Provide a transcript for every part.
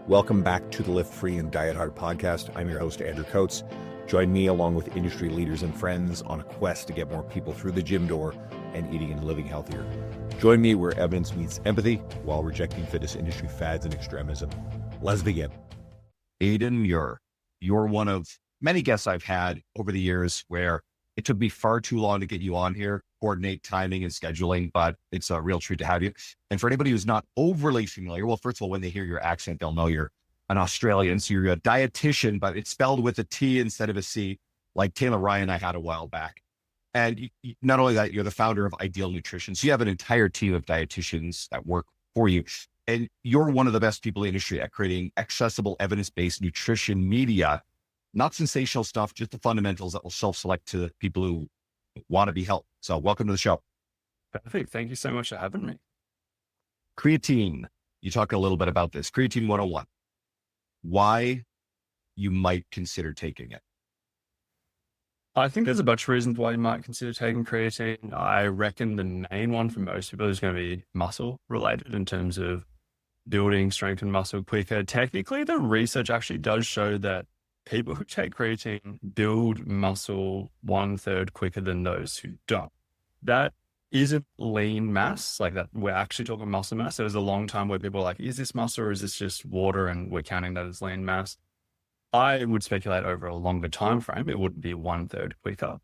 Welcome back to the Lift Free and Diet Hard podcast. I'm your host, Andrew Coates. Join me along with industry leaders and friends on a quest to get more people through the gym door and eating and living healthier. Join me where evidence meets empathy while rejecting fitness industry fads and extremism. Let's begin. Aidan Muir, you're one of many guests I've had over the years where it took me far too long to get you on here, coordinate timing and scheduling, but it's a real treat to have you. And for anybody who's not overly familiar, well, first of all, when they hear your accent, they'll know you're an Australian. So you're a dietitian, but it's spelled with a T instead of a C, like Taylor Ryan I had a while back. And not only that, you're the founder of Ideal Nutrition. So you have an entire team of dietitians that work for you. And you're one of the best people in the industry at creating accessible, evidence-based nutrition media, not sensational stuff, just the fundamentals that will self-select to people who want to be helped. So welcome to the show. Perfect. Thank you so much for having me. Creatine. You talk a little bit about this. Creatine 101. Why you might consider taking it. I think there's a bunch of reasons why you might consider taking creatine. I reckon the main one for most people is going to be muscle related in terms of building strength and muscle quicker. Technically, the research actually does show that people who take creatine build muscle 1/3 quicker than those who don't. That isn't lean mass, like that. We're actually talking muscle mass. There was a long time where people were like, is this muscle or is this just water? And we're counting that as lean mass. I would speculate over a longer time frame, it wouldn't be 1/3 quicker.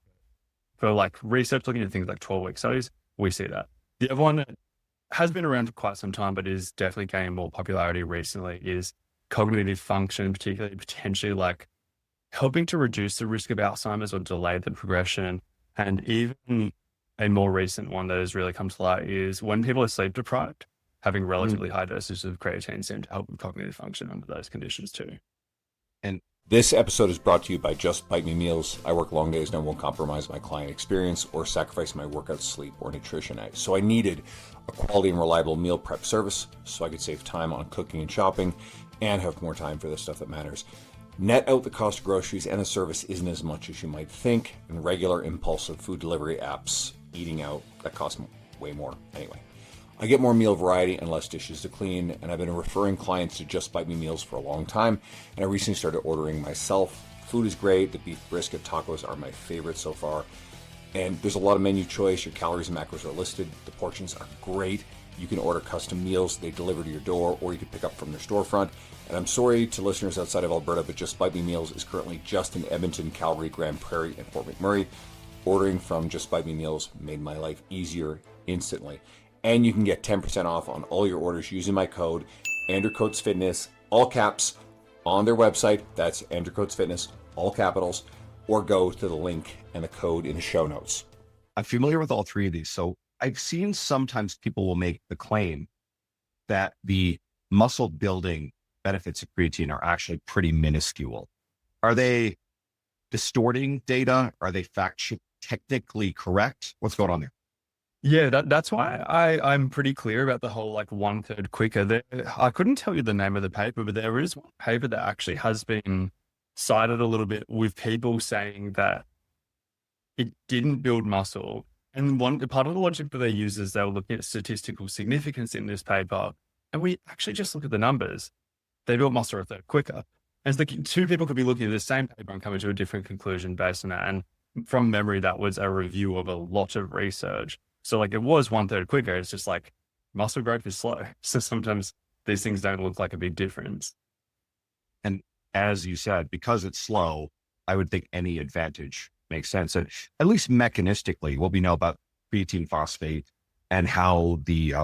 For like research looking at things like 12-week studies, we see that. The other one that has been around for quite some time, but is definitely gaining more popularity recently is cognitive function, particularly potentially like helping to reduce the risk of Alzheimer's or delay the progression. And even a more recent one that has really come to light is when people are sleep deprived, having relatively high doses of creatine seem to help with cognitive function under those conditions too. And this episode is brought to you by Just Bite Me Meals. I work long days and I won't compromise my client experience or sacrifice my workout, sleep, or nutrition. So I needed a quality and reliable meal prep service so I could save time on cooking and shopping and have more time for the stuff that matters. Net out the cost of groceries and the service isn't as much as you might think, and regular impulsive food delivery apps, eating out, that costs way more anyway. I get more meal variety and less dishes to clean, and I've been referring clients to Just Bite Me Meals for a long time, and I recently started ordering myself. Food is great. The beef brisket tacos are my favorite so far, and there's a lot of menu choice. Your calories and macros are listed. The portions are great. You can order custom meals. They deliver to your door, or you can pick up from their storefront. And I'm sorry to listeners outside of Alberta, but Just Bite Me Meals is currently just in Edmonton, Calgary, Grand Prairie, and Fort McMurray. Ordering from Just Bite Me Meals made my life easier instantly. And you can get 10% off on all your orders using my code, Andrew Coates Fitness, all caps, on their website. That's Andrew Coates Fitness, all capitals, or go to the link and the code in the show notes. I'm familiar with all three of these. So I've seen sometimes people will make the claim that the muscle building benefits of creatine are actually pretty minuscule. Are they distorting data? Are they technically correct? What's going on there? Yeah, that's why I'm pretty clear about the whole like 1/3 quicker. I couldn't tell you the name of the paper, but there is one paper that actually has been cited a little bit with people saying that it didn't build muscle. And one part of the logic that they use is they'll look at statistical significance in this paper. And we actually just look at the numbers. They built muscle 1/3 quicker. And so two people could be looking at the same paper and coming to a different conclusion based on that. And from memory, that was a review of a lot of research. So like it was 1/3 quicker. It's just like muscle growth is slow. So sometimes these things don't look like a big difference. And as you said, because it's slow, I would think any advantage makes sense. And at least mechanistically, what we know about creatine phosphate and how the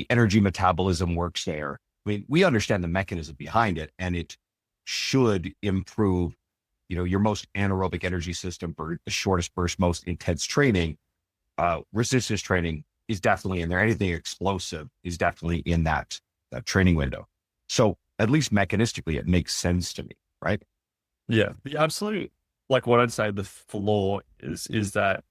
energy metabolism works there. I mean, we understand the mechanism behind it, and it should improve, your most anaerobic energy system for the shortest burst, most intense training. Resistance training is definitely in there. Anything explosive is definitely in that training window. So at least mechanistically, it makes sense to me, right? Yeah, the absolute, like what I'd say the flaw is that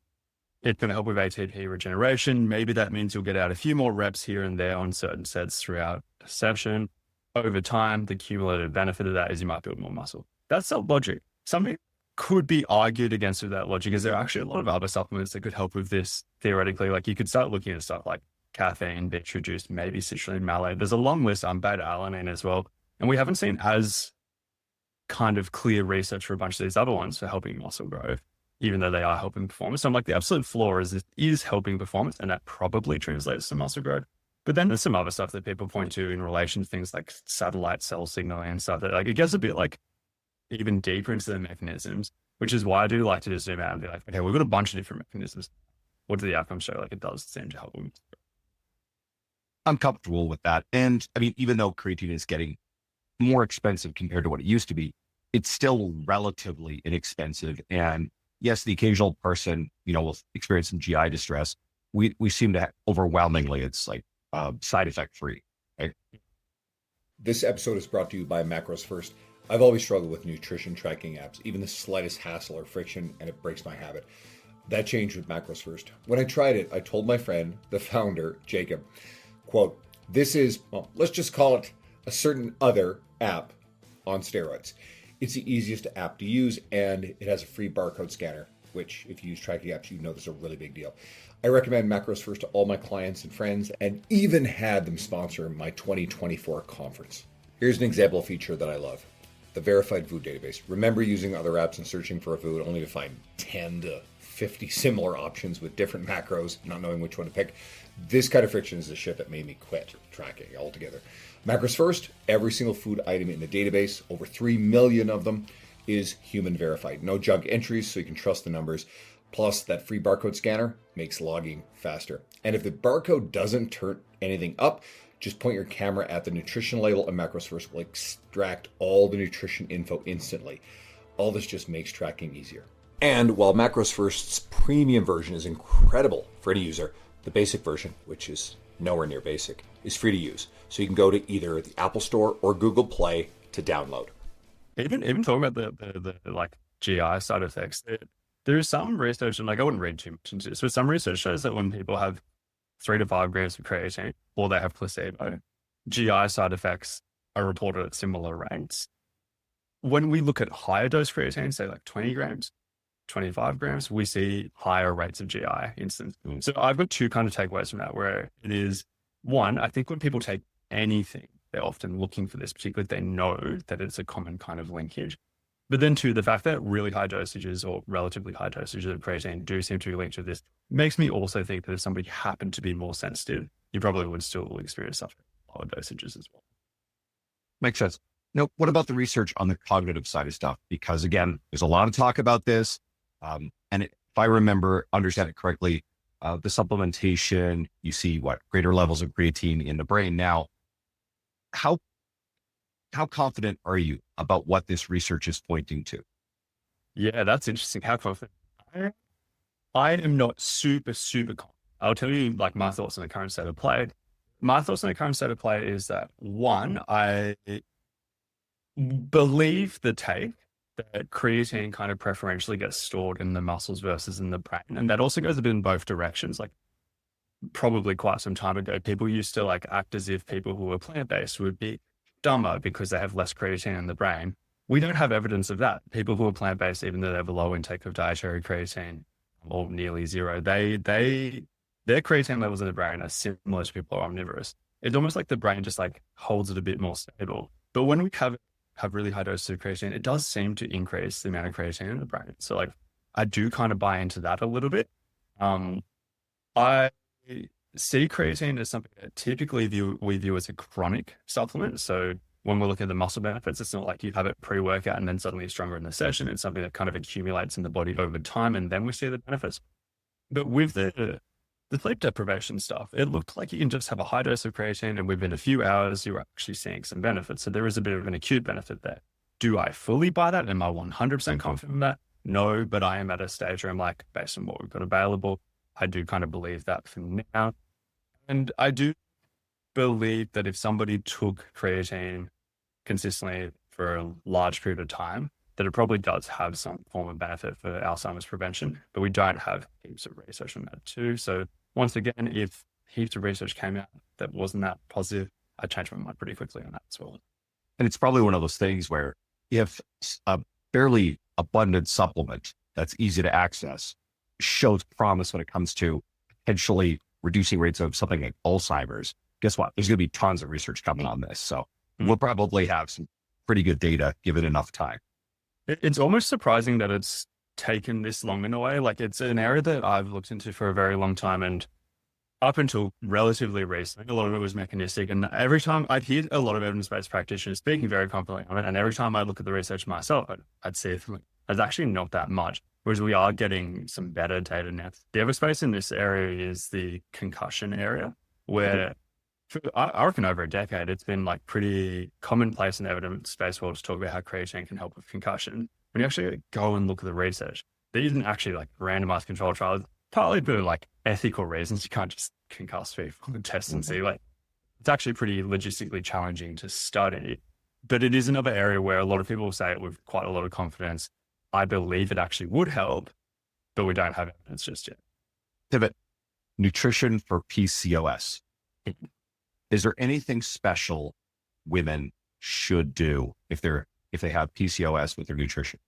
it's going to help with ATP regeneration. Maybe that means you'll get out a few more reps here and there on certain sets throughout a session. Over time, the cumulative benefit of that is you might build more muscle. That's the logic. Something could be argued against with that logic is there are actually a lot of other supplements that could help with this theoretically. Like you could start looking at stuff like caffeine, beetroot juice, maybe citrulline malate. There's a long list on beta-alanine as well. And we haven't seen as kind of clear research for a bunch of these other ones for helping muscle growth, even though they are helping performance. So I'm like, the absolute flaw is it is helping performance, and that probably translates to muscle growth. But then there's some other stuff that people point to in relation to things like satellite cell signaling and stuff that like it gets a bit like even deeper into the mechanisms, which is why I do like to just zoom out and be like, okay, we've got a bunch of different mechanisms. What do the outcomes show? Like it does seem to help them. I'm comfortable with that. And I mean, even though creatine is getting more expensive compared to what it used to be, it's still relatively inexpensive. And yes, the occasional person, will experience some GI distress. We seem to overwhelmingly, it's like side effect free. Right? This episode is brought to you by Macros First. I've always struggled with nutrition tracking apps, even the slightest hassle or friction, and it breaks my habit. That changed with Macros First. When I tried it, I told my friend, the founder, Jacob, quote, this is, well, let's just call it a certain other app on steroids. It's the easiest app to use, and it has a free barcode scanner, which if you use tracking apps, you know this is a really big deal. I recommend Macros First to all my clients and friends, and even had them sponsor my 2024 conference. Here's an example feature that I love. The verified food database. Remember using other apps and searching for a food only to find 10 to 50 similar options with different macros, not knowing which one to pick. This kind of friction is the shit that made me quit tracking altogether. Macros First, every single food item in the database, over 3 million of them, is human verified. No junk entries, so you can trust the numbers. Plus, that free barcode scanner makes logging faster. And if the barcode doesn't turn anything up, just point your camera at the nutrition label and Macros First will extract all the nutrition info instantly. All this just makes tracking easier. And while Macros First's premium version is incredible for any user, the basic version, which is nowhere near basic, is free to use. So you can go to either the Apple Store or Google Play to download. Even talking about the like GI side effects, there is some research, and like I wouldn't read too much into this, but some research shows that when people have 3 to 5 grams of creatine or they have placebo, GI side effects are reported at similar rates. When we look at higher dose creatine, say like 20 grams, 25 grams, we see higher rates of GI incidents. So I've got 2 kind of takeaways from that, where it is, one, I think when people take anything, they're often looking for this, particularly if they know that it's a common kind of linkage. But then 2, the fact that really high dosages or relatively high dosages of creatine do seem to be linked to this makes me also think that if somebody happened to be more sensitive, you probably would still experience stuff at lower dosages as well. Makes sense. Now, what about the research on the cognitive side of stuff? Because again, there's a lot of talk about this. If I understand it correctly, the supplementation, you see greater levels of creatine in the brain. Now, how confident are you about what this research is pointing to? Yeah, that's interesting. How confident? I am not super confident. I'll tell you like my thoughts on the current state of play. My thoughts on the current state of play is that, one, I believe the take that creatine kind of preferentially gets stored in the muscles versus in the brain. And that also goes a bit in both directions. Like probably quite some time ago, people used to like act as if people who were plant-based would be dumber because they have less creatine in the brain. We don't have evidence of that. People who are plant-based, even though they have a low intake of dietary creatine or nearly zero, their creatine levels in the brain are similar to people who are omnivorous. It's almost like the brain just like holds it a bit more stable. But when we have really high doses of creatine, it does seem to increase the amount of creatine in the brain. So like, I do kind of buy into that a little bit. I see creatine as something that typically we view as a chronic supplement. So when we're looking at the muscle benefits, it's not like you have it pre-workout and then suddenly you're stronger in the session. It's something that kind of accumulates in the body over time, and then we see the benefits. But with the sleep deprivation stuff, it looked like you can just have a high dose of creatine and within a few hours, you're actually seeing some benefits. So there is a bit of an acute benefit there. Do I fully buy that? Am I 100% confident in that? No, but I am at a stage where I'm like, based on what we've got available, I do kind of believe that for now. And I do believe that if somebody took creatine consistently for a large period of time, that it probably does have some form of benefit for Alzheimer's prevention, but we don't have heaps of research on that too. So once again, if heaps of research came out that wasn't that positive, I'd change my mind pretty quickly on that as well. And it's probably one of those things where if a fairly abundant supplement that's easy to access shows promise when it comes to potentially reducing rates of something like Alzheimer's, guess what? There's going to be tons of research coming on this. So we'll probably have some pretty good data given enough time. It's almost surprising that it's taken this long in a way. Like, it's an area that I've looked into for a very long time, and up until relatively recently, a lot of it was mechanistic. And every time I'd hear a lot of evidence-based practitioners speaking very confidently on it, and every time I look at the research myself, I'd see there's actually not that much, whereas we are getting some better data now. The other space in this area is the concussion area, where I reckon over a decade, it's been like pretty commonplace in the evidence-based world to talk about how creatine can help with concussion. When you actually go and look at the research, there isn't actually like randomized control trials, partly due to like ethical reasons. You can't just concuss people and test and see. Like, it's actually pretty logistically challenging to study, but it is another area where a lot of people say it with quite a lot of confidence. I believe it actually would help, but we don't have evidence just yet. Pivot. Nutrition for PCOS. Is there anything special women should do if they have PCOS with their nutrition?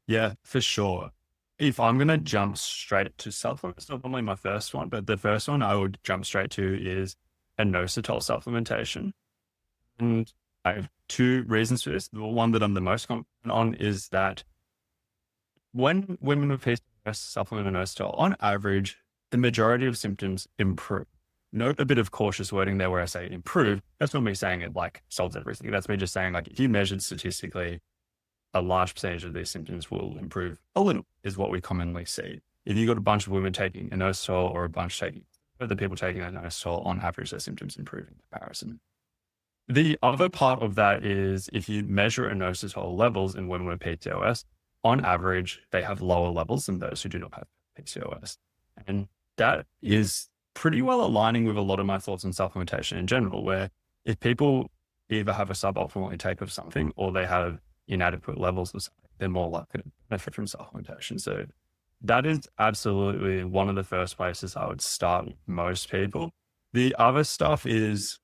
Yeah, for sure. If I'm going to jump straight to supplements, not normally my first one, but the first one I would jump straight to is inositol supplementation. And I have two reasons for this. The one that I'm the most confident on is that when women with PCOS supplement inositol, on average, the majority of symptoms improve. Note a bit of cautious wording there where I say improve. That's not me saying it like solves everything. That's me just saying, like, if you measured statistically, a large percentage of these symptoms will improve a little, is what we commonly see. If you've got a bunch of women taking inositol or a bunch taking other people taking inositol, on average, their symptoms improve in comparison. The other part of that is if you measure inositol levels in women with PCOS, on average, they have lower levels than those who do not have PCOS. And that is pretty well aligning with a lot of my thoughts on supplementation in general, where if people either have a suboptimal intake of something or they have inadequate levels of something, they're more likely to benefit from supplementation. So that is absolutely one of the first places I would start with most people. The other stuff is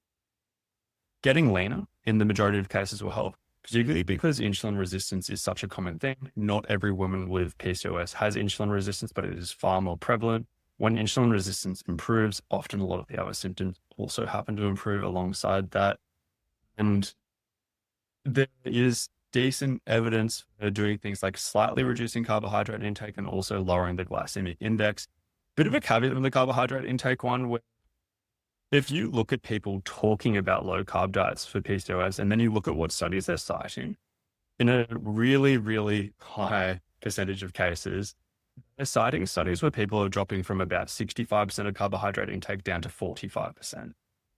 getting leaner in the majority of cases will help, particularly because insulin resistance is such a common thing. Not every woman with PCOS has insulin resistance, but it is far more prevalent. When insulin resistance improves, often a lot of the other symptoms also happen to improve alongside that. And there is decent evidence for doing things like slightly reducing carbohydrate intake and also lowering the glycemic index. Bit of a caveat on the carbohydrate intake one, where if you look at people talking about low carb diets for PCOS, and then you look at what studies they're citing, in a really, really high percentage of cases, they're citing studies where people are dropping from about 65% of carbohydrate intake down to 45%,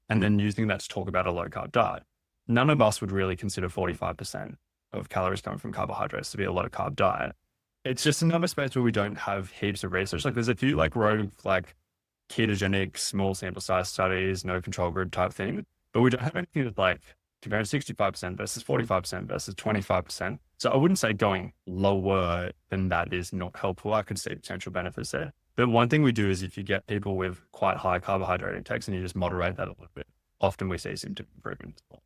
and then using that to talk about a low carb diet. None of us would really consider 45% of calories coming from carbohydrates to be a low carb diet. It's just another space where we don't have heaps of research. Like, there's a few like rogue, like ketogenic, small sample size studies, no control group type thing, but we don't have anything that's like comparing 65% versus 45% versus 25%. So I wouldn't say going lower than that is not helpful. I could see potential benefits there. But one thing we do is if you get people with quite high carbohydrate intakes and you just moderate that a little bit, often we see symptom improvement as well.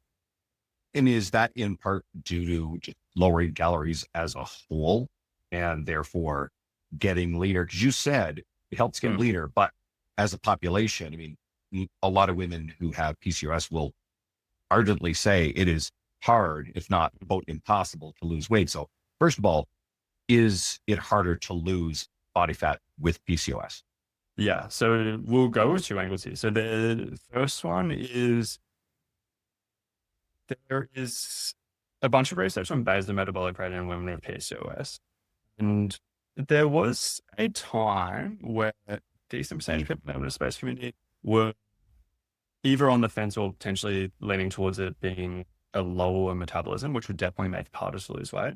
And is that in part due to just lowering calories as a whole and therefore getting leaner? Because you said it helps get leaner, but as a population, I mean, a lot of women who have PCOS will ardently say it is hard, if not about impossible, to lose weight. So first of all, is it harder to lose body fat with PCOS? Yeah, so we'll go with two angles here. So the first one is there is a bunch of research on basal metabolic rate in women with PCOS. And there was a time where a decent percentage of people in the evidence space community were either on the fence or potentially leaning towards it being a lower metabolism, which would definitely make it harder to lose weight.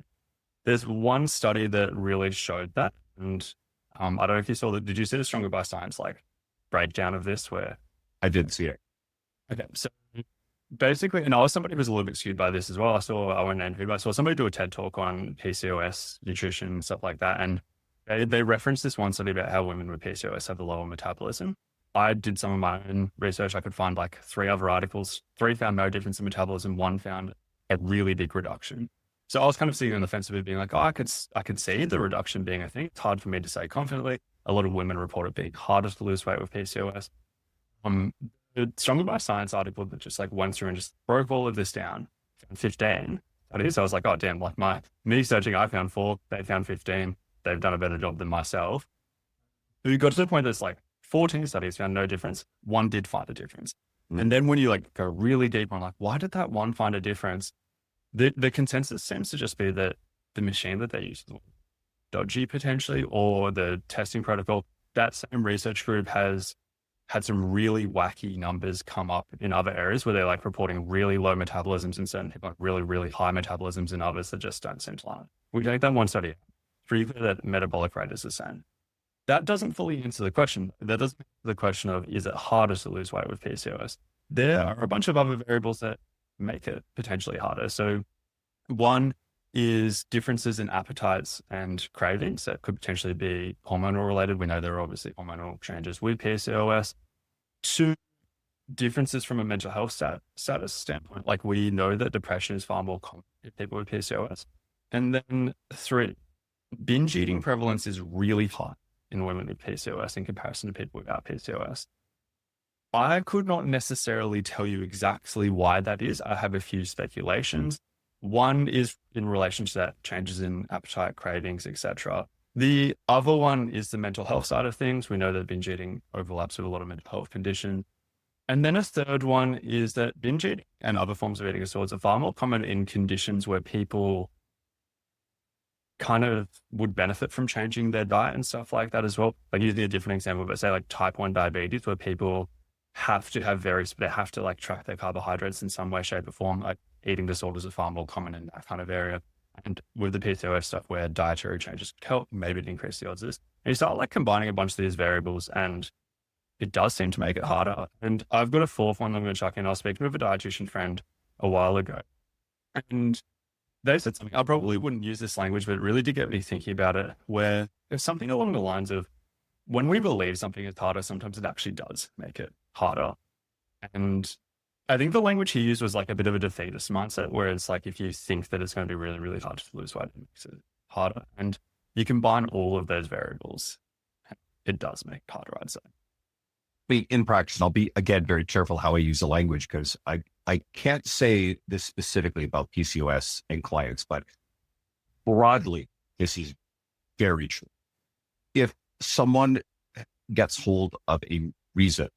There's one study that really showed that. And I don't know if you saw that. Did you see the Stronger by Science like breakdown of this where? I did see it. Okay. So basically, and I was somebody who was a little bit skewed by this as well. I went and I saw somebody do a TED talk on PCOS, nutrition, stuff like that. And they referenced this one study about how women with PCOS have a lower metabolism. I did some of my own research. I could find like 3 other articles. 3 found no difference in metabolism. 1 found a really big reduction. So I was kind of sitting on the fence of it being like, oh, I could see the reduction being a thing. It's hard for me to say confidently. A lot of women report it being harder to lose weight with PCOS. Um, the Stronger by Science article that just like went through and just broke all of this down, found 15. That is, I was like, oh damn, like me searching, I found 4, they found 15. They've done a better job than myself. We got to the point that's like 14 studies found no difference. One did find a difference. And then when you like go really deep on like, why did that one find a difference? The consensus seems to just be that the machine that they use is dodgy potentially, or the testing protocol. That same research group has had some really wacky numbers come up in other areas where they're like reporting really low metabolisms in certain people, like really, really high metabolisms in others that just don't seem to line. We take that one study, pretty clear that metabolic rate is the same. That doesn't fully answer the question. That doesn't answer the question of, is it harder to lose weight with PCOS? There are a bunch of other variables that make it potentially harder. So one is differences in appetites and cravings that could potentially be hormonal related. We know there are obviously hormonal changes with PCOS. 2, differences from a mental health status standpoint. Like we know that depression is far more common in people with PCOS. And then 3, binge eating prevalence is really high in women with PCOS in comparison to people without PCOS. I could not necessarily tell you exactly why that is. I have a few speculations. One is in relation to that changes in appetite, cravings, etc. The other one is the mental health side of things. We know that binge eating overlaps with a lot of mental health conditions. And then a third one is that binge eating and other forms of eating disorders are far more common in conditions where people kind of would benefit from changing their diet and stuff like that as well. Like using a different example, but say like type 1 diabetes, where people have to have they have to like track their carbohydrates in some way, shape or form. Like eating disorders are far more common in that kind of area. And with the PCOS stuff where dietary changes help maybe increase the odds of this. And you start like combining a bunch of these variables and it does seem to make it harder. And I've got a 4th one I'm going to chuck in. I was speaking with a dietitian friend a while ago, and they said something, I probably wouldn't use this language, but it really did get me thinking about it, where there's something along the lines of, when we believe something is harder, sometimes it actually does make it harder. And I think the language he used was like a bit of a defeatist mindset, where it's like, if you think that it's going to be really, really hard to lose weight, it makes it harder. And you combine all of those variables, it does make it harder, I'd say. In practice, I'll be, again, very careful how I use the language, because I can't say this specifically about PCOS and clients, but broadly, this is very true. If someone gets hold of a reason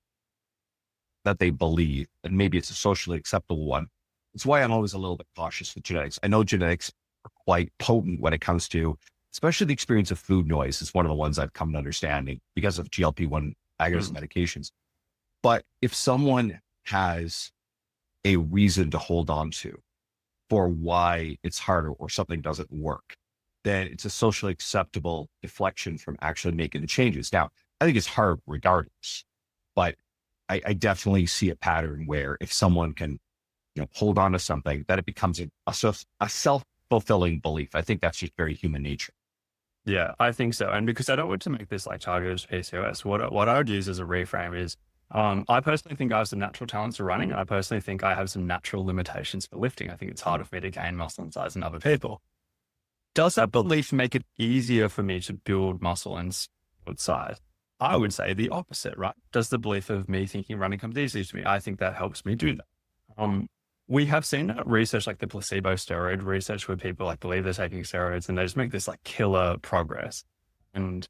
that they believe, and maybe it's a socially acceptable one, it's why I'm always a little bit cautious with genetics. I know genetics are quite potent when it comes to, especially the experience of food noise. It's one of the ones I've come to understanding because of GLP-1 agonist medications. But if someone has a reason to hold on to for why it's harder or something doesn't work, then it's a socially acceptable deflection from actually making the changes. Now, I think it's hard regardless, but I definitely see a pattern where if someone can, hold on to something, that it becomes a self-fulfilling belief. I think that's just very human nature. Yeah, I think so. And because I don't want to make this like targeted PCOS, what I would use as a reframe is, I personally think I have some natural talents for running. And I personally think I have some natural limitations for lifting. I think it's harder for me to gain muscle and size than other people. Does that belief make it easier for me to build muscle and build size? I would say the opposite, right? Does the belief of me thinking running comes easy to me? I think that helps me do that. We have seen that research, like the placebo steroid research, where people like believe they're taking steroids and they just make this like killer progress. And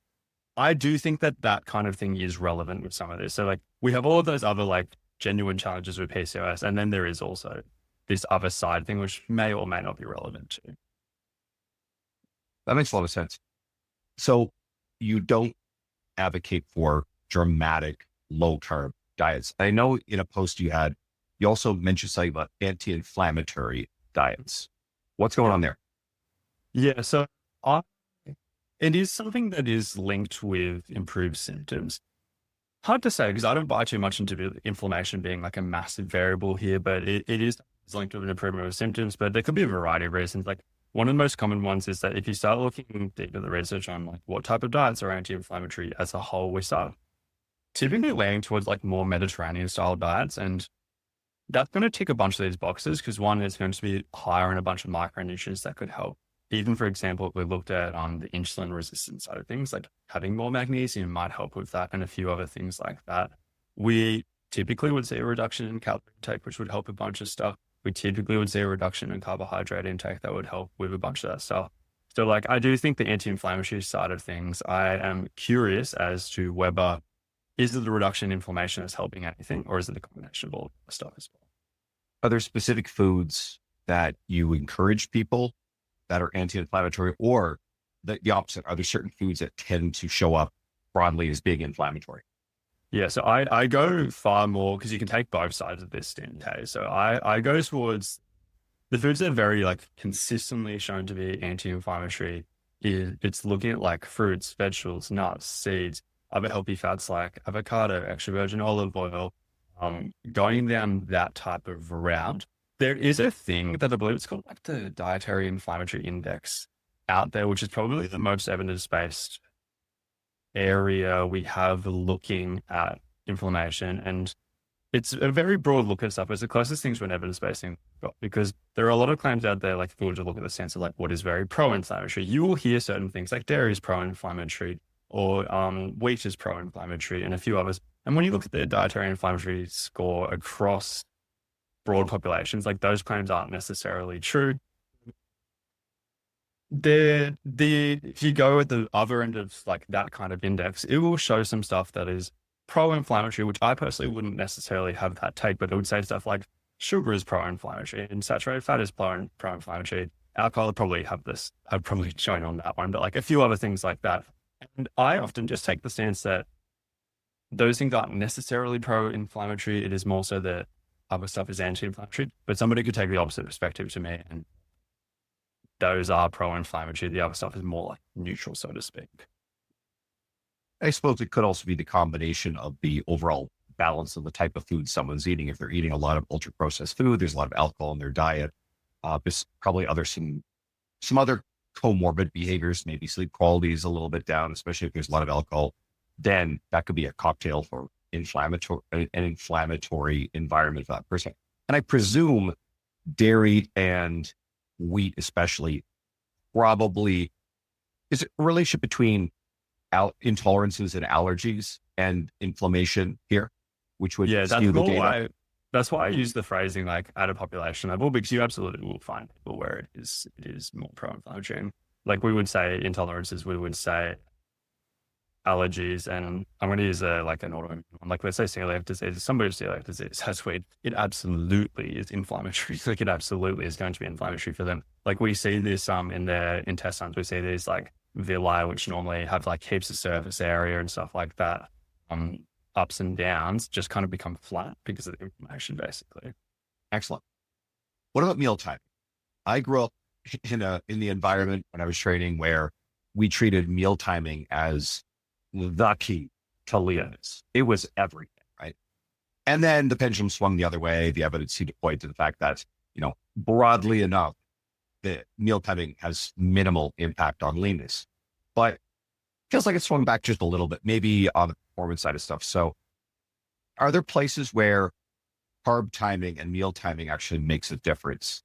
I do think that that kind of thing is relevant with some of this. So like we have all of those other like genuine challenges with PCOS. And then there is also this other side thing, which may or may not be relevant too. That makes a lot of sense. So you don't advocate for dramatic low carb diets. I know in a post you also mentioned something about anti-inflammatory diets. What's going on there? Yeah. So it is something that is linked with improved symptoms. Hard to say because I don't buy too much into inflammation being like a massive variable here, but it is linked with an improvement of symptoms, but there could be a variety of reasons. Like one of the most common ones is that if you start looking deep at the research on like what type of diets are anti-inflammatory as a whole, we start typically leaning towards like more Mediterranean style diets. And that's going to tick a bunch of these boxes because one, is going to be higher in a bunch of micronutrients that could help. Even, for example, we looked at on the insulin resistance side of things, like having more magnesium might help with that and a few other things like that. We typically would see a reduction in calorie intake, which would help a bunch of stuff. We typically would see a reduction in carbohydrate intake that would help with a bunch of that stuff. So like, I do think the anti-inflammatory side of things, I am curious as to whether is it the reduction in inflammation that's helping anything, or is it a combination of all the stuff as well? Are there specific foods that you encourage people that are anti-inflammatory, or the opposite? Are there certain foods that tend to show up broadly as being inflammatory? Yeah, so I go far more, because you can take both sides of this stint, okay? So I go towards the foods that are very like consistently shown to be anti-inflammatory. It's looking at like fruits, vegetables, nuts, seeds, other healthy fats like avocado, extra virgin olive oil, going down that type of route. There is a thing that I believe it's called like the Dietary Inflammatory Index out there, which is probably the most evidence-based area we have looking at inflammation. And it's a very broad look at stuff. It's the closest thing to an evidence-based thing we've got, because there are a lot of claims out there, like if we were to look at the sense of like what is very pro-inflammatory, you will hear certain things like dairy is pro-inflammatory, or wheat is pro-inflammatory, and a few others. And when you look at the dietary inflammatory score across broad populations, like those claims aren't necessarily true. If you go at the other end of like that kind of index, it will show some stuff that is pro-inflammatory, which I personally wouldn't necessarily have that take, but it would say stuff like sugar is pro-inflammatory and saturated fat is pro-inflammatory. Alcohol would probably have this, I'd probably join on that one, but like a few other things like that. And I often just take the stance that those things aren't necessarily pro-inflammatory. It is more so that other stuff is anti-inflammatory, but somebody could take the opposite perspective to me, and those are pro-inflammatory. The other stuff is more like neutral, so to speak. I suppose it could also be the combination of the overall balance of the type of food someone's eating. If they're eating a lot of ultra processed food, there's a lot of alcohol in their diet. There's probably some other comorbid behaviors, maybe sleep quality is a little bit down, especially if there's a lot of alcohol. Then that could be a cocktail for an inflammatory environment for that person. And I presume dairy and wheat especially probably is a relationship between intolerances and allergies and inflammation here, which would skew the data. That's why I use the phrasing like at a population level, because you absolutely will find people where it is more pro-inflammatory. Like we would say intolerances, we would say allergies, and I'm going to use an autoimmune one. Like let's say celiac disease. Somebody with celiac disease has wheat. It absolutely is inflammatory. Like it absolutely is going to be inflammatory for them. Like we see this in their intestines. We see these like villi, which normally have like heaps of surface area and stuff like that. Ups and downs just kind of become flat because of the inflammation, basically. Excellent. What about mealtime? I grew up in the environment when I was training where we treated meal timing as the key to leanness. It was everything, right? And then the pendulum swung the other way. The evidence seemed to point to the fact that, broadly enough, the meal timing has minimal impact on leanness, but feels like it's swung back just a little bit, maybe on the performance side of stuff. So are there places where carb timing and meal timing actually makes a difference?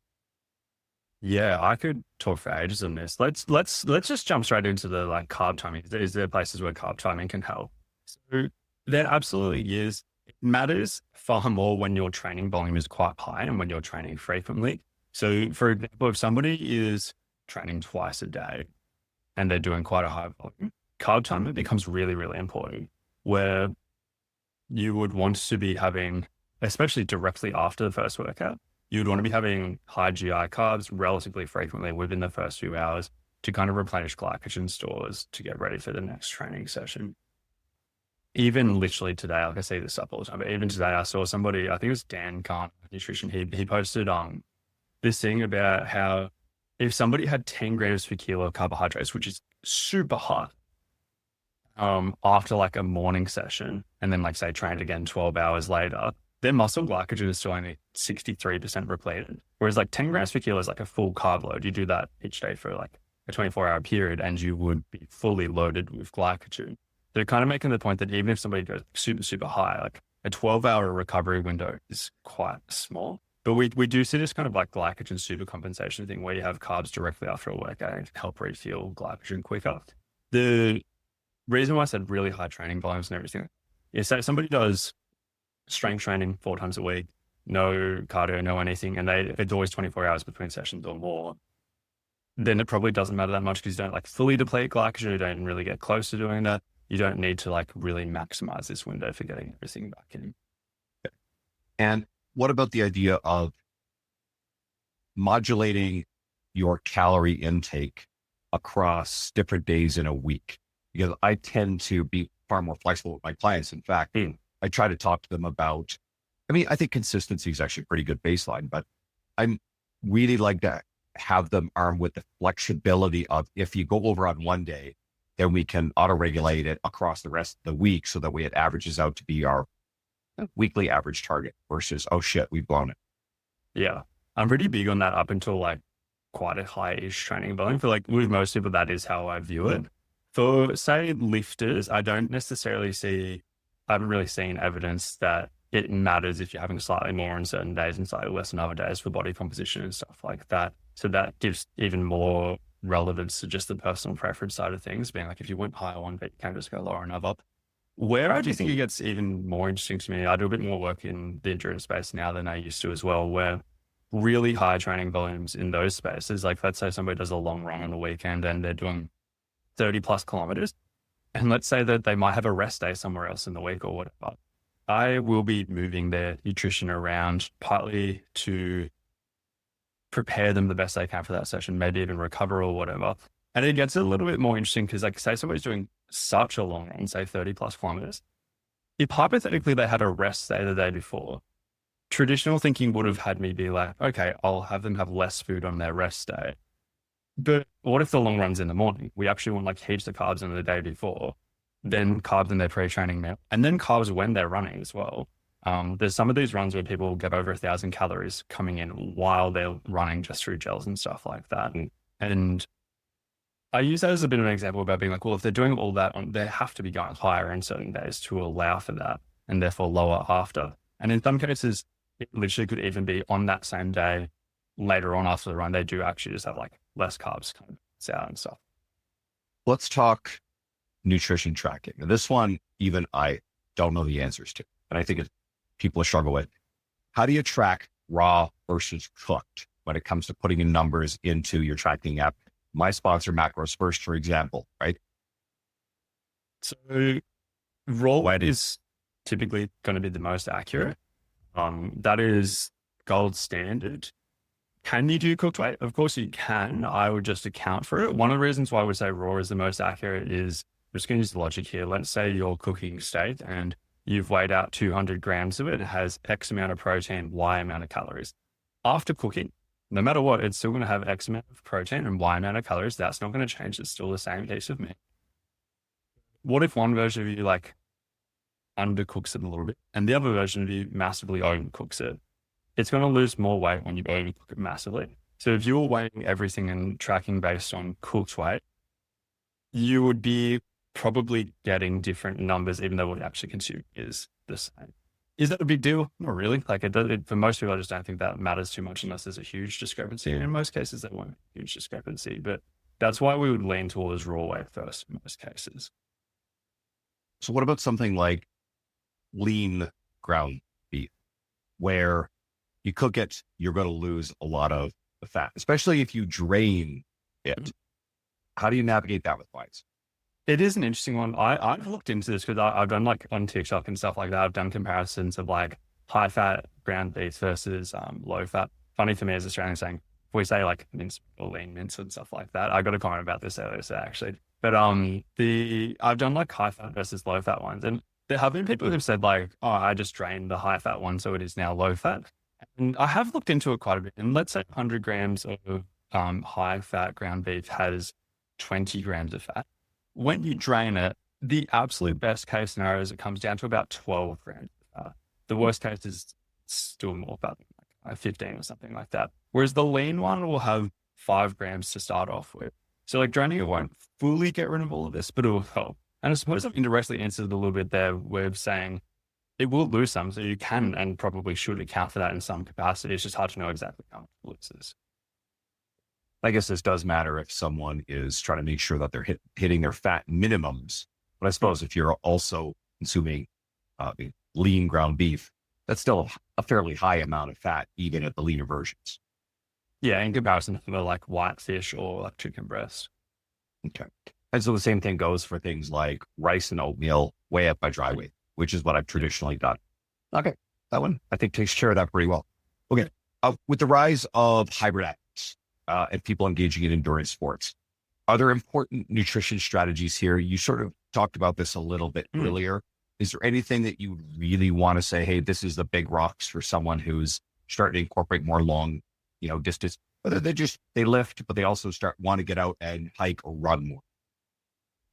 Yeah, I could talk for ages on this. Let's just jump straight into the like carb timing. Is there places where carb timing can help? So there absolutely is. It matters far more when your training volume is quite high and when you're training frequently. So for example, if somebody is training twice a day and they're doing quite a high volume, carb timing becomes really, really important, where you would want to be having, especially directly after the first workout, you'd want to be having high GI carbs relatively frequently within the first few hours to kind of replenish glycogen stores to get ready for the next training session. Even literally today, like I say this up all the time, but even today I saw somebody, I think it was Dan Kahn, Nutrition, he posted this thing about how if somebody had 10 grams per kilo of carbohydrates, which is super high, after like a morning session, and then like say trained again 12 hours later, their muscle glycogen is still only 63% repleted. Whereas like 10 grams per kilo is like a full carb load. You do that each day for like a 24-hour period and you would be fully loaded with glycogen. They're kind of making the point that even if somebody goes super, super high, like a 12-hour recovery window is quite small. But we do see this kind of like glycogen super compensation thing where you have carbs directly after a workout and help refuel glycogen quicker. The reason why I said really high training volumes and everything is that somebody does strength training 4 times a week, no cardio, no anything, and it's always 24 hours between sessions or more, then it probably doesn't matter that much because you don't like fully deplete glycogen. You don't really get close to doing that. You don't need to like really maximize this window for getting everything back in. And what about the idea of modulating your calorie intake across different days in a week? Because I tend to be far more flexible with my clients. In fact, I try to talk to them about, I think consistency is actually a pretty good baseline, but I'm really like to have them armed with the flexibility of, if you go over on one day, then we can auto-regulate it across the rest of the week so that way it averages out to be our weekly average target versus, oh shit, we've blown it. Yeah. I'm pretty big on that up until like quite a high-ish training volume. For like with most people, that is how I view it. For say lifters, I haven't really seen evidence that it matters if you're having slightly more on certain days and slightly less on other days for body composition and stuff like that. So that gives even more relevance to just the personal preference side of things, being like, if you went higher one bit, you can just go lower another. Where I do think it gets even more interesting to me, I do a bit more work in the endurance space now than I used to as well, where really high training volumes in those spaces, like let's say somebody does a long run on a weekend and they're doing 30 plus kilometers, and let's say that they might have a rest day somewhere else in the week or whatever. I will be moving their nutrition around partly to prepare them the best they can for that session, maybe even recover or whatever. And it gets a little bit more interesting because like say somebody's doing such a long run, say 30 plus kilometers, if hypothetically they had a rest day the day before, traditional thinking would have had me be like, okay, I'll have them have less food on their rest day. But what if the long run's in the morning? We actually want like heaps of carbs on the day before, then carbs in their pre-training meal, and then carbs when they're running as well. There's some of these runs where people get over 1,000 calories coming in while they're running just through gels and stuff like that. And I use that as a bit of an example about being like, well, if they're doing all that they have to be going higher in certain days to allow for that and therefore lower after. And in some cases, it literally could even be on that same day, later on after the run, they do actually just have like less carbs kind of out and stuff. Let's talk nutrition tracking. Now, this one, even I don't know the answers to, and I think people struggle with. How do you track raw versus cooked when it comes to putting in numbers into your tracking app? My sponsor, Macros First, for example, right? So raw weight is typically going to be the most accurate. That is gold standard. Can you do cooked weight? Of course you can. I would just account for it. One of the reasons why I would say raw is the most accurate is, I'm just going to use the logic here. Let's say you're cooking steak and you've weighed out 200 grams of it. It has X amount of protein, Y amount of calories. After cooking, no matter what, it's still going to have X amount of protein and Y amount of calories. That's not going to change. It's still the same piece of meat. What if one version of you like undercooks it a little bit and the other version of you massively overcooks it? It's going to lose more weight when you overcook it massively. So if you were weighing everything and tracking based on cooked weight, you would be probably getting different numbers, even though what you actually consume is the same. Is that a big deal? Not really. Like for most people, I just don't think that matters too much unless there's a huge discrepancy. And in most cases, there won't be a huge discrepancy, but that's why we would lean towards raw weight first in most cases. So what about something like lean ground beef, where you cook it, you're going to lose a lot of the fat, especially if you drain it. Mm-hmm. How do you navigate that with clients? It is an interesting one. I've looked into this because I've done like on TikTok and stuff like that. I've done comparisons of like high fat ground beef versus low fat. Funny for me as Australians saying, if we say like mince or lean mince and stuff like that, I got a comment about this earlier today actually. But I've done like high fat versus low fat ones, and there have been people who've said like, oh, I just drained the high fat one, so it is now low fat. And I have looked into it quite a bit. And let's say 100 grams of high fat ground beef has 20 grams of fat. When you drain it, the absolute best case scenario is it comes down to about 12 grams of fat. The worst case is still more fat, like 15 or something like that. Whereas the lean one will have 5 grams to start off with. So like draining it won't fully get rid of all of this, but it will help. And I suppose I've indirectly answered a little bit there with saying it will lose some, so you can and probably should account for that in some capacity. It's just hard to know exactly how much it loses. I guess this does matter if someone is trying to make sure that they're hitting their fat minimums. But I suppose if you're also consuming lean ground beef, that's still a fairly high amount of fat, even at the leaner versions. Yeah, in comparison to like white fish or like chicken breast. Okay. And so the same thing goes for things like rice and oatmeal, way up by dry weight, which is what I've traditionally done. Okay. That one, I think, takes care of that pretty well. Okay. With the rise of hybrid athletes and people engaging in endurance sports, are there important nutrition strategies here? You sort of talked about this a little bit earlier. Is there anything that you really want to say, hey, this is the big rocks for someone who's starting to incorporate more long, distance, whether they lift, but they also want to get out and hike or run more?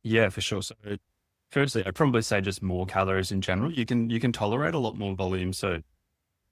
Yeah, for sure. So firstly, I'd probably say just more calories in general. You can tolerate a lot more volume. So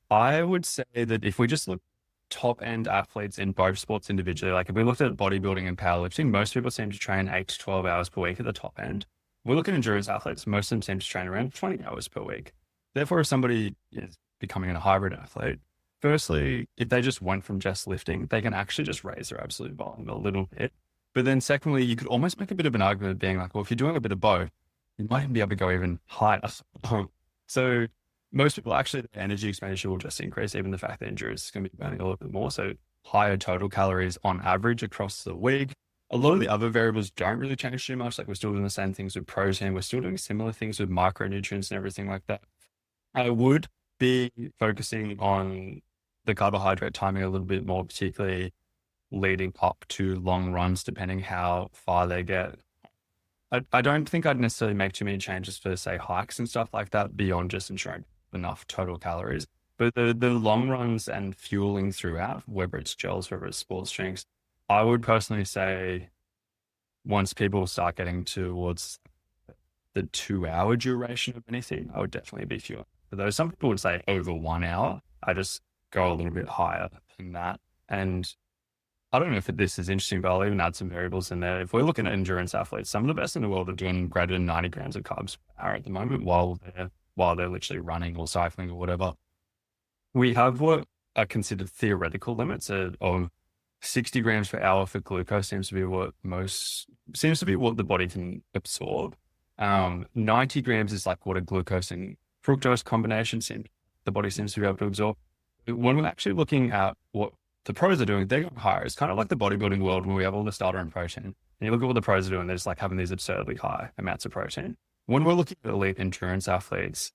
I would say that if we just look top end athletes in both sports individually, like if we looked at bodybuilding and powerlifting, most people seem to train 8 to 12 hours per week at the top end. We look at endurance athletes, most of them seem to train around 20 hours per week. Therefore, if somebody is becoming a hybrid athlete, firstly, if they just went from just lifting, they can actually just raise their absolute volume a little bit. But then secondly, you could almost make a bit of an argument being like, well, if you're doing a bit of both, you might even be able to go even higher. So most people actually, the energy expenditure will just increase, even the fact that endurance is going to be burning a little bit more. So higher total calories on average across the week. A lot of the other variables don't really change too much. Like we're still doing the same things with protein. We're still doing similar things with micronutrients and everything like that. I would be focusing on the carbohydrate timing a little bit more, particularly leading up to long runs, depending how far they get. I don't think I'd necessarily make too many changes for, say, hikes and stuff like that beyond just ensuring enough total calories. But the long runs and fueling throughout, whether it's gels, whether it's sports drinks, I would personally say once people start getting towards the 2-hour duration of anything, I would definitely be fueling. Though some people would say over 1 hour, I just go a little bit higher than that. And I don't know if this is interesting, but I'll even add some variables in there. If we're looking at endurance athletes, some of the best in the world are doing greater than 90 grams of carbs per hour at the moment while they're literally running or cycling or whatever. We have what are considered theoretical limits of 60 grams per hour for glucose seems to be what the body can absorb. 90 grams is like what a glucose and fructose combination the body seems to be able to absorb. When we're actually looking at what the pros are doing, they're going higher. It's kind of like the bodybuilding world when we have all the starter and protein. And you look at what the pros are doing, they're just like having these absurdly high amounts of protein. When we're looking at elite endurance athletes,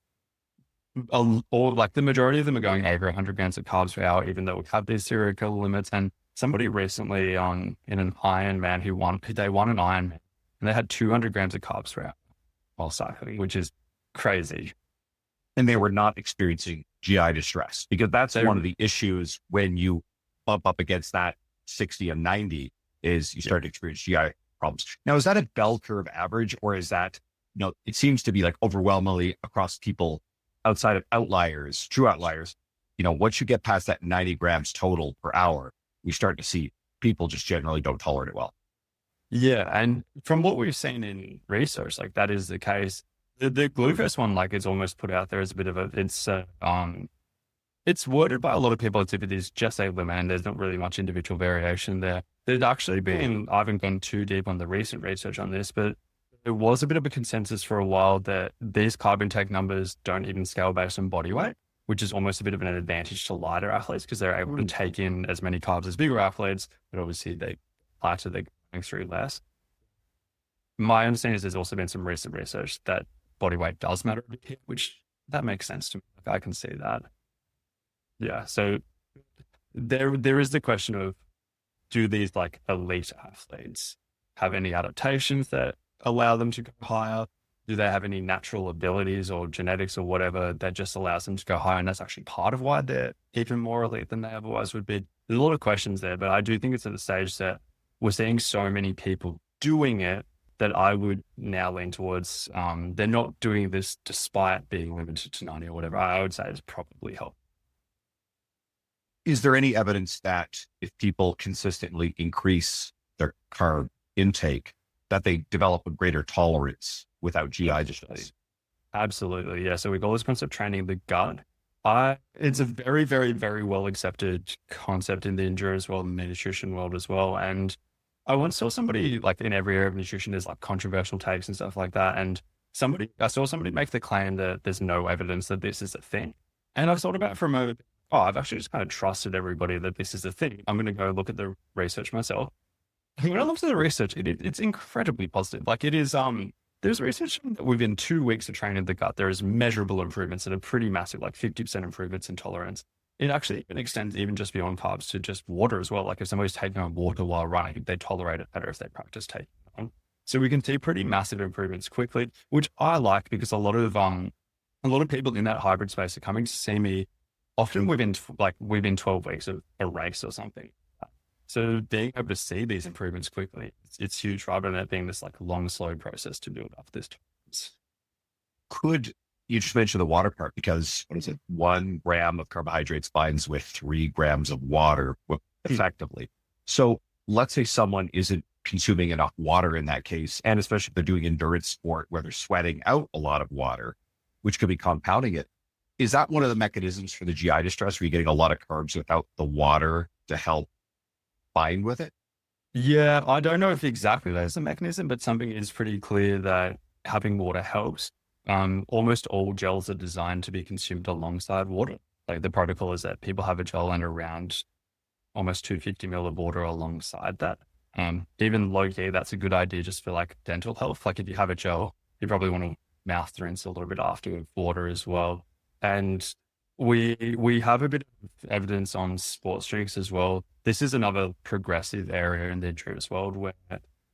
or like the majority of them are going over 100 grams of carbs per hour, even though we have these theoretical limits. And somebody recently in an Ironman they won an Ironman and they had 200 grams of carbs per hour while cycling, which is crazy. And they were not experiencing GI distress, because that's one of the issues when you bump up against that 60 and 90 is you start to experience GI problems. Now, is that a bell curve average, or is that, it seems to be like overwhelmingly across people outside of outliers, true outliers, once you get past that 90 grams total per hour, we start to see people just generally don't tolerate it well. Yeah. And from what we've seen in research, like that is the case. The glucose one, like it's almost put out there as a bit of it's worded by a lot of people as if it is just a limit and there's not really much individual variation there. There's actually been, I haven't gone too deep on the recent research on this, but there was a bit of a consensus for a while that these carb intake numbers don't even scale based on body weight, which is almost a bit of an advantage to lighter athletes because they're able to take in as many carbs as bigger athletes, but obviously they're going through less. My understanding is there's also been some recent research that body weight does matter a bit here, which that makes sense to me. Like, I can see that. Yeah. So there is the question of, do these like elite athletes have any adaptations that allow them to go higher? Do they have any natural abilities or genetics or whatever that just allows them to go higher? And that's actually part of why they're even more elite than they otherwise would be. There's a lot of questions there, but I do think it's at the stage that we're seeing so many people doing it that I would now lean towards, they're not doing this despite being limited to 90 or whatever. I would say it's probably helped. Is there any evidence that if people consistently increase their carb intake, that they develop a greater tolerance without GI distress? Absolutely. Yeah. So we call this concept training the gut. It's a very, very, very well accepted concept in the endurance world and the nutrition world as well. And I once saw somebody, like in every area of nutrition, there's like controversial takes and stuff like that. And I saw somebody make the claim that there's no evidence that this is a thing. And I thought about it from I've actually just kind of trusted everybody that this is a thing. I'm going to go look at the research myself. And when I looked at the research, it's incredibly positive. Like it is, there's research that within 2 weeks of training the gut, there is measurable improvements that are pretty massive, like 50% improvements in tolerance. It actually even extends even just beyond carbs to just water as well. Like if somebody's taking on water while running, they tolerate it better if they practice taking it on. So we can see pretty massive improvements quickly, which I like because a lot of people in that hybrid space are coming to see me often within 12 weeks of a race or something. So being able to see these improvements quickly, it's huge rather than it being this like long, slow process to build up this tolerance. Could you just mention the water part? Because what is it? 1 gram of carbohydrates binds with 3 grams of water effectively. So let's say someone isn't consuming enough water in that case, and especially if they're doing endurance sport where they're sweating out a lot of water, which could be compounding it. Is that one of the mechanisms for the GI distress where you're getting a lot of carbs without the water to help bind with it? Yeah, I don't know if exactly there's a mechanism, but something is pretty clear that having water helps. Almost all gels are designed to be consumed alongside water. Like the protocol is that people have a gel and around almost 250 ml of water alongside that. Even low key, that's a good idea just for like dental health. Like if you have a gel, you probably want to mouth rinse a little bit after with water as well. And we have a bit of evidence on sports drinks as well. This is another progressive area in the endurance world where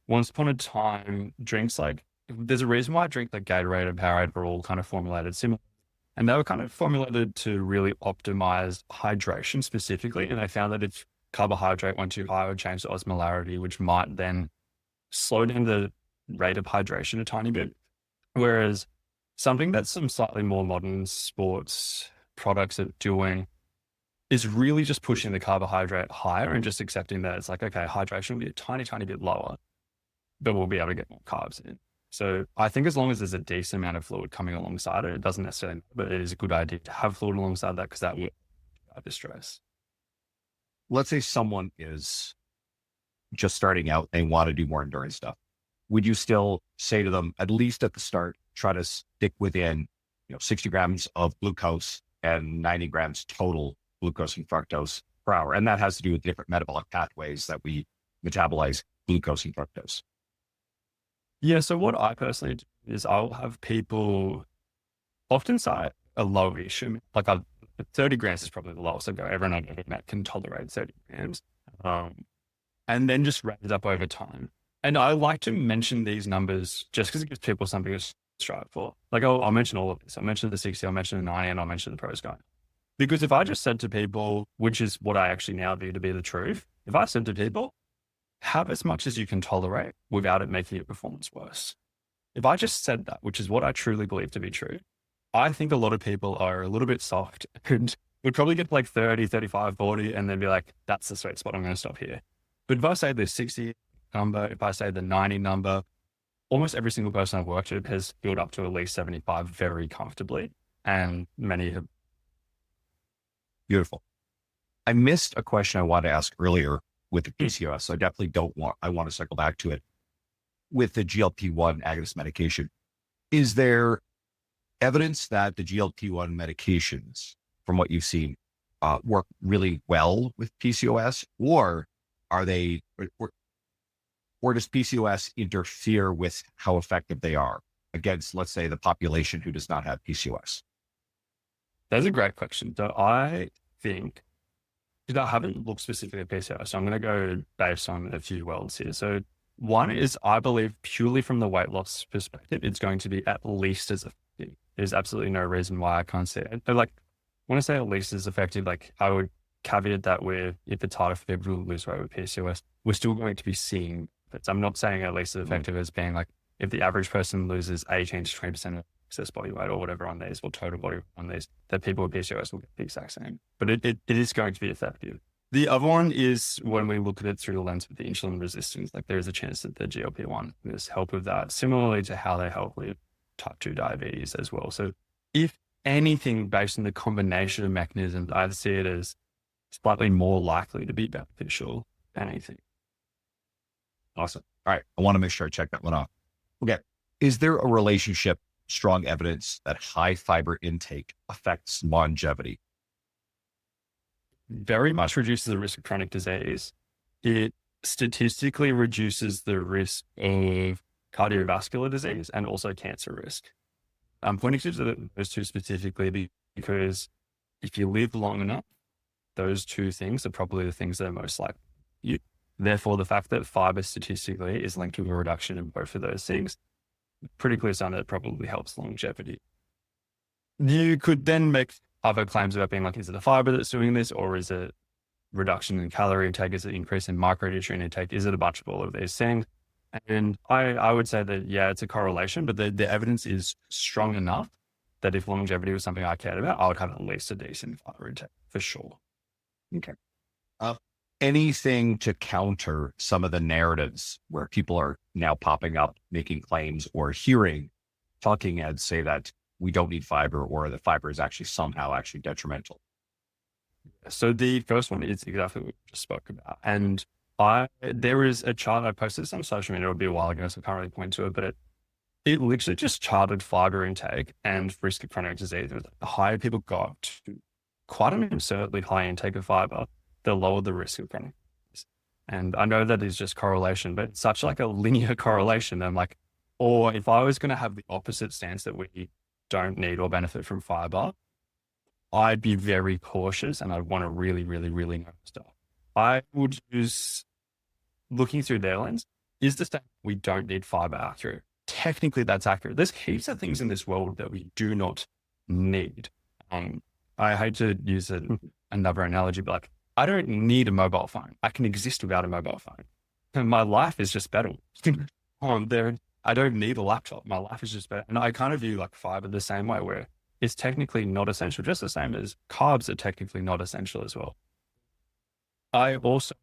once upon a time, drinks like, there's a reason why I drink like Gatorade and Powerade were all kind of formulated similar. And they were kind of formulated to really optimize hydration specifically. And they found that if carbohydrate went too high, it would change the osmolarity, which might then slow down the rate of hydration a tiny bit. Whereas something that some slightly more modern sports products are doing is really just pushing the carbohydrate higher and just accepting that it's like, okay, hydration will be a tiny, tiny bit lower, but we'll be able to get more carbs in. So I think as long as there's a decent amount of fluid coming alongside it, it doesn't necessarily, but it is a good idea to have fluid alongside that because that will distress. Let's say someone is just starting out, they want to do more endurance stuff. Would you still say to them, at least at the start, try to stick within 60 grams of glucose and 90 grams total glucose and fructose per hour? And that has to do with different metabolic pathways that we metabolize glucose and fructose. Yeah, so what I personally do is I'll have people often say a lowish, like 30 grams is probably the lowest I go. Everyone I've ever met can tolerate 30 grams. And then just raise it up over time. And I like to mention these numbers just because it gives people something to strive for. Like I'll mention all of this. I'll mention the 60, I'll mention the 90, and I'll mention the pros guide. Because if I just said to people, which is what I actually now view to be the truth, if I said to people, have as much as you can tolerate without it making your performance worse. If I just said that, which is what I truly believe to be true, I think a lot of people are a little bit soft and would probably get like 30, 35, 40, and then be like, that's the sweet spot. I'm going to stop here. But if I say the 60 number, if I say the 90 number, almost every single person I've worked with has built up to at least 75 very comfortably. And many have. Beautiful. I missed a question I wanted to ask earlier with the PCOS. So I want to cycle back to it. With the GLP-1 agonist medication, is there evidence that the GLP-1 medications, from what you've seen, work really well with PCOS, or are they, or does PCOS interfere with how effective they are against, let's say, the population who does not have PCOS? That's a great question. So I think, because I haven't looked specifically at PCOS, so I'm going to go based on a few worlds here. So one is, I believe purely from the weight loss perspective, it's going to be at least as effective. There's absolutely no reason why I can't say it. But like, when I say at least as effective, like I would caveat that with, if it's harder for people to lose weight with PCOS, we're still going to be seeing it. I'm not saying at least as effective as being like, if the average person loses 18 to 20% of excess body weight or whatever on these, or total body weight on these, that people with PCOS will get the exact same. But it is going to be effective. The other one is when we look at it through the lens of the insulin resistance, like there is a chance that the GLP-1 does help with that, similarly to how they help with type 2 diabetes as well. So if anything, based on the combination of mechanisms, I see it as slightly more likely to be beneficial than anything. Awesome. All right. I want to make sure I check that one off. Okay. Is there a relationship strong evidence that high fiber intake affects longevity? Very much reduces the risk of chronic disease. It statistically reduces the risk of cardiovascular disease and also cancer risk. I'm pointing to those two specifically because if you live long enough, those two things are probably the things that are most likely you. Therefore, the fact that fiber statistically is linked to a reduction in both of those things, pretty clear sign that it probably helps longevity. You could then make other claims about being like, is it the fiber that's doing this, or is it reduction in calorie intake? Is it increase in micronutrient intake? Is it a bunch of all of these things? And I would say that, yeah, it's a correlation, but the evidence is strong enough that if longevity was something I cared about, I would have at least a decent fiber intake for sure. Okay. Anything to counter some of the narratives where people are now popping up, making claims or hearing talking heads say that we don't need fiber or that fiber is actually somehow actually detrimental? So the first one is exactly what we just spoke about. And there is a chart, I posted this on social media, it'll be a while ago, so I can't really point to it, but it literally just charted fiber intake and risk of chronic disease. The higher people got to quite an absurdly high intake of fiber, the lower the risk of chronic disease. And I know that is just correlation, but it's such like a linear correlation. I'm like, or if I was going to have the opposite stance that we don't need or benefit from fiber, I'd be very cautious and I'd want to really, really, really know stuff. I would use, looking through their lens, is the statement we don't need fiber accurate? Technically, that's accurate. There's heaps of things in this world that we do not need. I hate to use another analogy, but like, I don't need a mobile phone. I can exist without a mobile phone. And my life is just better. I don't need a laptop. My life is just better. And I kind of view like fiber the same way, where it's technically not essential, just the same as carbs are technically not essential as well. I also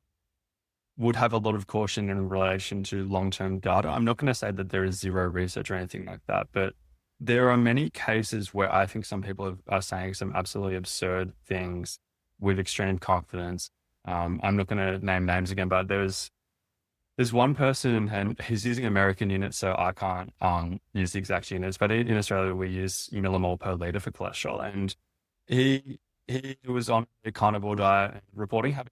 would have a lot of caution in relation to long-term data. I'm not going to say that there is zero research or anything like that, but there are many cases where I think some people are saying some absolutely absurd things with extreme confidence. I'm not going to name names again, but there's one person, and he's using American units, so I can't use the exact units, but in Australia, we use millimole per liter for cholesterol. And he was on a carnivore diet, reporting having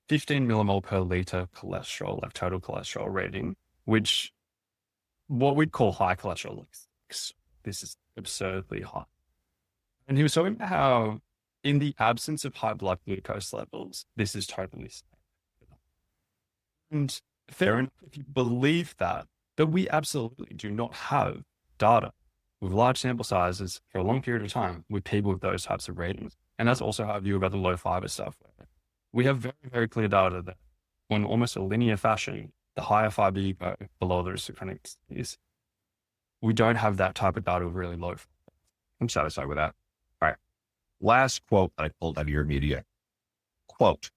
15 millimole per liter cholesterol, like total cholesterol rating, which what we'd call high cholesterol. This is absurdly high. And he was talking about how in the absence of high blood glucose levels, this is totally safe. And fair enough, if you believe that we absolutely do not have data with large sample sizes for a long period of time with people with those types of ratings. And that's also how I view about the low fiber stuff. We have very, very clear data that on almost a linear fashion, the higher fiber you go, below the risk of chronic disease. We don't have that type of data with really low fiber. I'm satisfied with that. All right. Last quote that I pulled out of your media. Quote,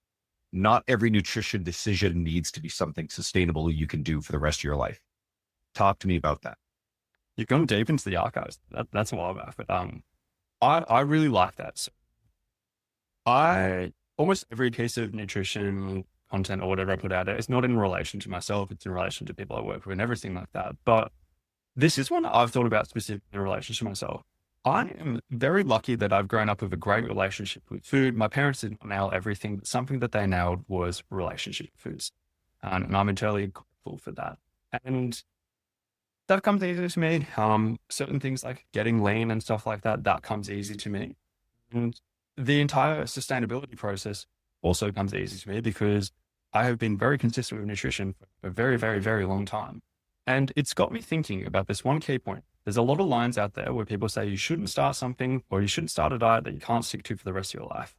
not every nutrition decision needs to be something sustainable you can do for the rest of your life. Talk to me about that. You've gone deep into the archives. That's a while back, but I really like that. So almost every piece of nutrition content or whatever I put out there, it's not in relation to myself, it's in relation to people I work with and everything like that. But this is one I've thought about specifically in relation to myself. I am very lucky that I've grown up with a great relationship with food. My parents didn't nail everything, but something that they nailed was relationship with foods. And I'm entirely grateful for that. And that comes easy to me. Certain things like getting lean and stuff like that, that comes easy to me. And the entire sustainability process also comes easy to me because I have been very consistent with nutrition for a very, very, very long time. And it's got me thinking about this one key point. There's a lot of lines out there where people say you shouldn't start something or you shouldn't start a diet that you can't stick to for the rest of your life.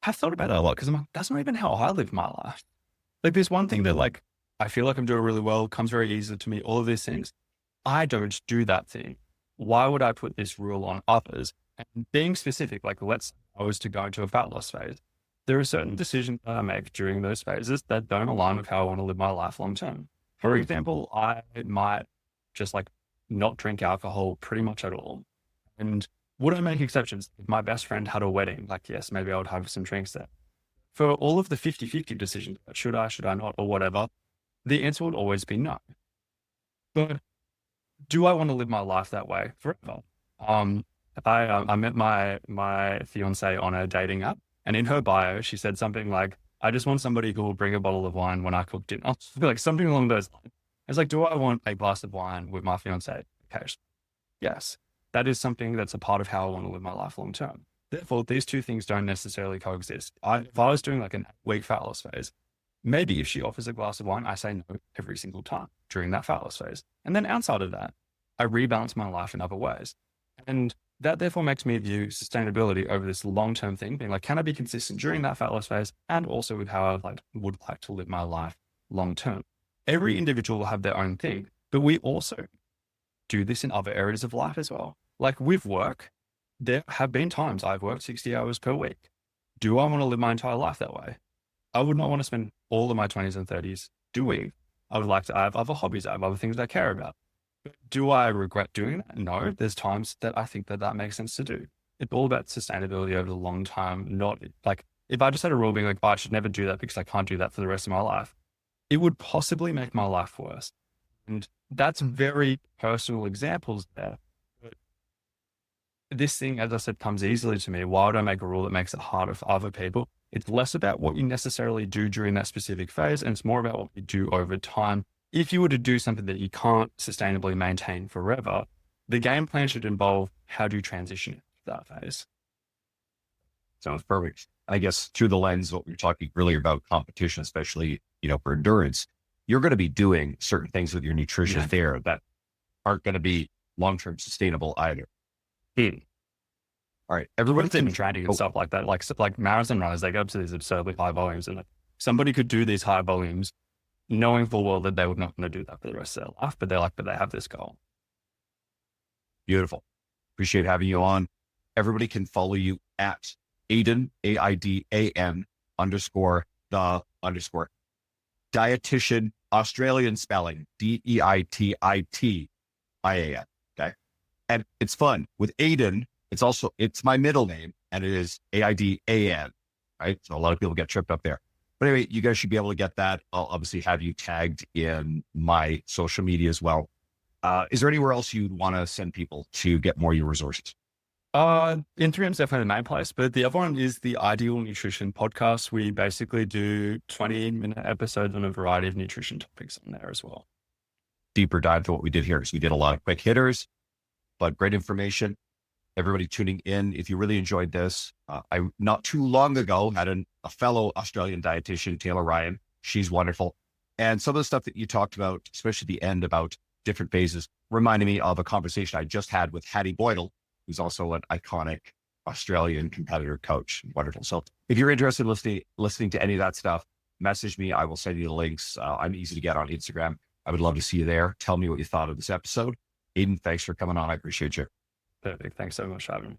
I've thought about that a lot because I'm like, that's not even how I live my life. Like there's one thing that like, I feel like I'm doing really well, comes very easy to me, all of these things. I don't do that thing. Why would I put this rule on others? And being specific, like let's say I was to go into a fat loss phase. There are certain decisions that I make during those phases that don't align with how I want to live my life long term. For example, I might just like not drink alcohol pretty much at all. And would I make exceptions? If my best friend had a wedding, like, yes, maybe I would have some drinks there. For all of the 50-50 decisions, should I not, or whatever, the answer would always be no. But do I want to live my life that way forever? I met my fiance on a dating app, and in her bio, she said something like, I just want somebody who will bring a bottle of wine when I cook dinner. I feel like something along those lines. It's like, do I want a glass of wine with my fiance occasionally? Yes. That is something that's a part of how I want to live my life long term. Therefore, these two things don't necessarily coexist. If I was doing like a week fat loss phase, maybe if she offers a glass of wine, I say no every single time during that fat loss phase. And then outside of that, I rebalance my life in other ways. And that therefore makes me view sustainability over this long-term thing, being like, can I be consistent during that fat loss phase and also with how I would like to live my life long-term? Every individual will have their own thing, but we also do this in other areas of life as well. Like with work, there have been times I've worked 60 hours per week. Do I want to live my entire life that way? I would not want to spend all of my 20s and 30s doing. I would like to have other hobbies, I have other things I care about. Do I regret doing that? No, there's times that I think that makes sense to do. It's all about sustainability over the long term, not like if I just had a rule being like, oh, I should never do that because I can't do that for the rest of my life, it would possibly make my life worse. And that's very personal examples there. But this thing, as I said, comes easily to me. Why would I make a rule that makes it harder for other people? It's less about what you necessarily do during that specific phase, and it's more about what you do over time. If you were to do something that you can't sustainably maintain forever, the game plan should involve how do you transition that phase. Sounds perfect. I guess through the lens of what we were talking earlier about competition, especially, for endurance, you're going to be doing certain things with your nutrition there that aren't going to be long-term sustainable either. All right. Everyone's in training and stuff like that. Like marathon runners, they go up to these absurdly high volumes, and like somebody could do these high volumes knowing full well that they were not going to do that for the rest of their life, but they have this goal. Beautiful. Appreciate having you on. Everybody can follow you at Aidan, AIDAN _the_ dietitian, Australian spelling, DEITITIAN. Okay. And it's fun with Aidan. It's my middle name, and it is AIDAN, right? So a lot of people get tripped up there. But anyway, you guys should be able to get that. I'll obviously have you tagged in my social media as well. Is there anywhere else you'd want to send people to get more of your resources? Instagram's definitely the main place, but the other one is the Ideal Nutrition Podcast. We basically do 20-minute episodes on a variety of nutrition topics on there as well. Deeper dive to what we did here. So we did a lot of quick hitters, but great information. Everybody tuning in, if you really enjoyed this, I not too long ago had a fellow Australian dietitian, Taylor Ryan. She's wonderful. And some of the stuff that you talked about, especially the end about different phases, reminded me of a conversation I just had with Hattie Boydell, who's also an iconic Australian competitor coach. Wonderful. So if you're interested in listening to any of that stuff, message me. I will send you the links. I'm easy to get on Instagram. I would love to see you there. Tell me what you thought of this episode. Aidan, thanks for coming on. I appreciate you. Perfect. Thanks so much for having me.